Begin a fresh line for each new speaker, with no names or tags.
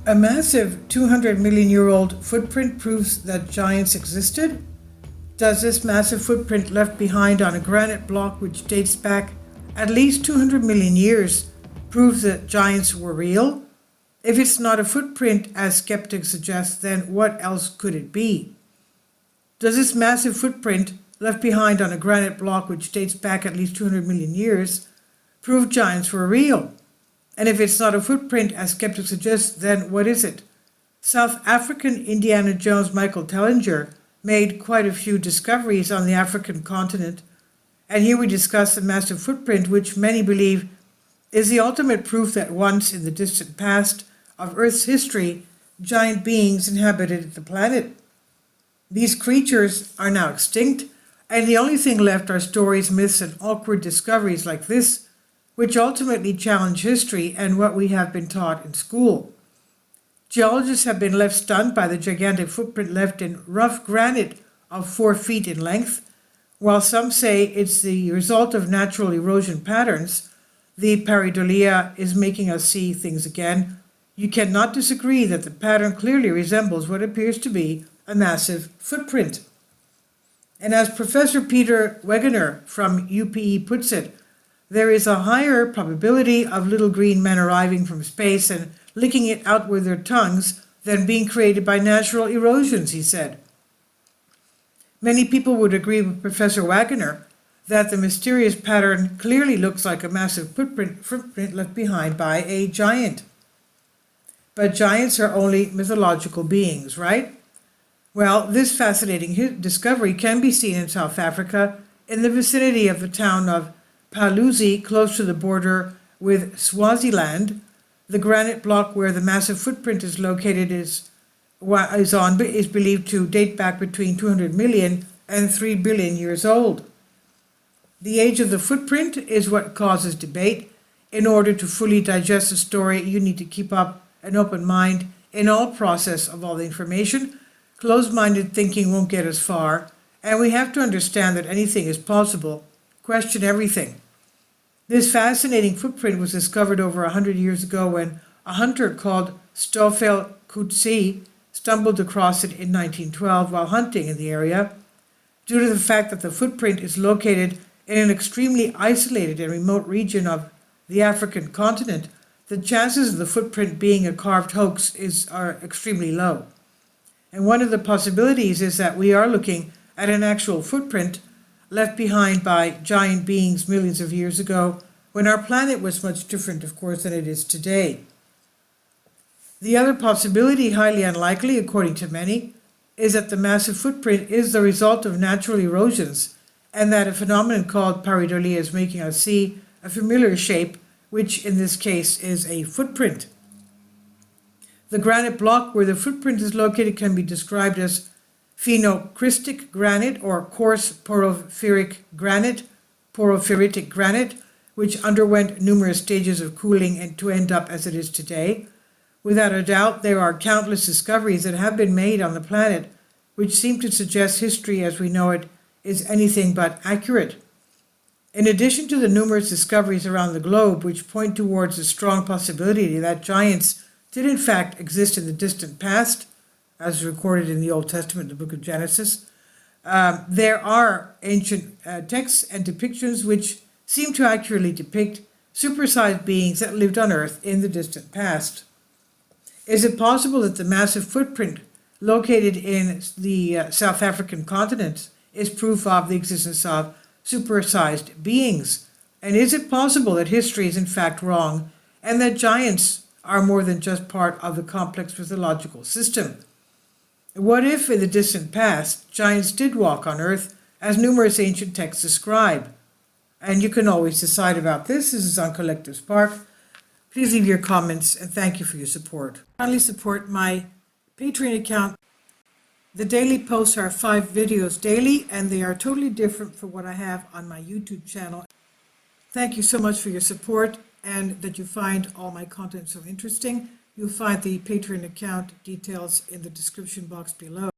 A massive 200 million-year-old footprint proves that giants existed? Does this massive footprint left behind on a granite block which dates back at least 200 million years prove that giants were real? If it's not a footprint, as skeptics suggest, then what else could it be? Does this massive footprint left behind on a granite block which dates back at least 200 million years prove giants were real? And if it's not a footprint, as skeptics suggest, then what is it? South African Indiana Jones Michael Tellinger made quite a few discoveries on the African continent, and here we discuss the massive footprint which many believe is the ultimate proof that once in the distant past of Earth's history, giant beings inhabited the planet. These creatures are now extinct, and the only thing left are stories, myths, and awkward discoveries like this, which ultimately challenge history and what we have been taught in school. Geologists have been left stunned by the gigantic footprint left in rough granite of 4 feet in length. While some say it's the result of natural erosion patterns, the pareidolia is making us see things again. You cannot disagree that the pattern clearly resembles what appears to be a massive footprint. And as Professor Peter Wegener from UPE puts it, there is a higher probability of little green men arriving from space and licking it out with their tongues than being created by natural erosions, he said. Many people would agree with Professor Wegener that the mysterious pattern clearly looks like a massive footprint left behind by a giant. But giants are only mythological beings, right? Well, this fascinating discovery can be seen in South Africa in the vicinity of the town of Paluzi, close to the border with Swaziland. The granite block where the massive footprint is located is believed to date back between 200 million and 3 billion years old. The age of the footprint is what causes debate. In order to fully digest the story, you need to keep up an open mind in all process of all the information. Closed-minded thinking won't get us far, and we have to understand that anything is possible. Question everything. This fascinating footprint was discovered over 100 years ago when a hunter called Stoffel Coetzee stumbled across it in 1912 while hunting in the area. Due to the fact that the footprint is located in an extremely isolated and remote region of the African continent, the chances of the footprint being a carved hoax are extremely low. And one of the possibilities is that we are looking at an actual footprint left behind by giant beings millions of years ago, when our planet was much different, of course, than it is today. The other possibility, highly unlikely according to many, is that the massive footprint is the result of natural erosions, and that a phenomenon called pareidolia is making us see a familiar shape, which in this case is a footprint. The granite block where the footprint is located can be described as phenocrystic granite or coarse porphyritic granite, which underwent numerous stages of cooling and to end up as it is today. Without a doubt, there are countless discoveries that have been made on the planet which seem to suggest history as we know it is anything but accurate. In addition to the numerous discoveries around the globe which point towards the strong possibility that giants did in fact exist in the distant past, as recorded in the Old Testament, the book of Genesis, there are ancient texts and depictions which seem to accurately depict supersized beings that lived on Earth in the distant past. Is it possible that the massive footprint located in the South African continent is proof of the existence of supersized beings? And is it possible that history is in fact wrong and that giants are more than just part of the complex mythological system? What if, in the distant past, giants did walk on Earth, as numerous ancient texts describe? And you can always decide about this. This is on Collective Spark. Please leave your comments, and thank you for your support. Kindly support my Patreon account. The daily posts are 5 videos daily, and they are totally different from what I have on my YouTube channel. Thank you so much for your support, and that you find all my content so interesting. You'll find the Patreon account details in the description box below.